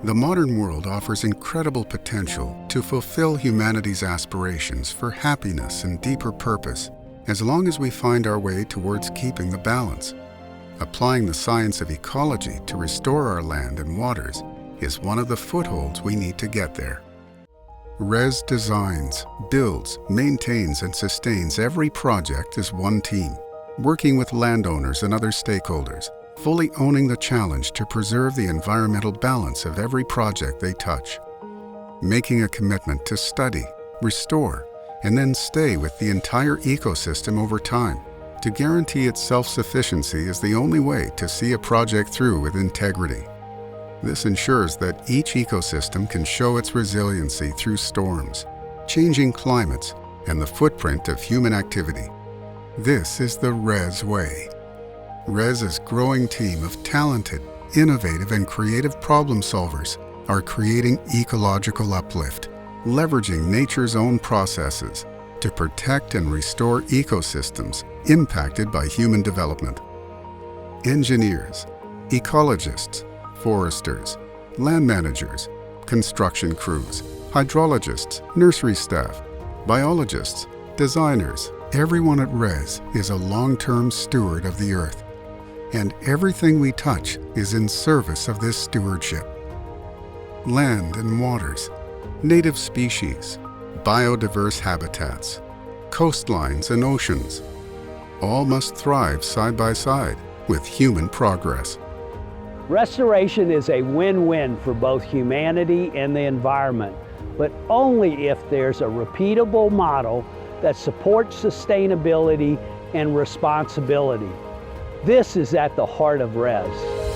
The modern world offers incredible potential to fulfill humanity's aspirations for happiness and deeper purpose, as long as we find our way towards keeping the balance. Applying the science of ecology to restore our land and waters is one of the footholds we need to get there. RES designs, builds, maintains, and sustains every project as one team, working with landowners and other stakeholders, fully owning the challenge to preserve the environmental balance of every project they touch. Making a commitment to study, restore, and then stay with the entire ecosystem over time. To guarantee its self-sufficiency is the only way to see a project through with integrity. This ensures that each ecosystem can show its resiliency through storms, changing climates, and the footprint of human activity. This is the RES way. RES's growing team of talented, innovative, and creative problem solvers are creating ecological uplift, leveraging nature's own processes to protect and restore ecosystems impacted by human development. Engineers, ecologists, foresters, land managers, construction crews, hydrologists, nursery staff, biologists, designers, everyone at RES is a long-term steward of the earth, and everything we touch is in service of this stewardship. Land and waters, native species, biodiverse habitats, coastlines and oceans, all must thrive side by side with human progress. Restoration is a win-win for both humanity and the environment, but only if there's a repeatable model that supports sustainability and responsibility. This is at the heart of RES.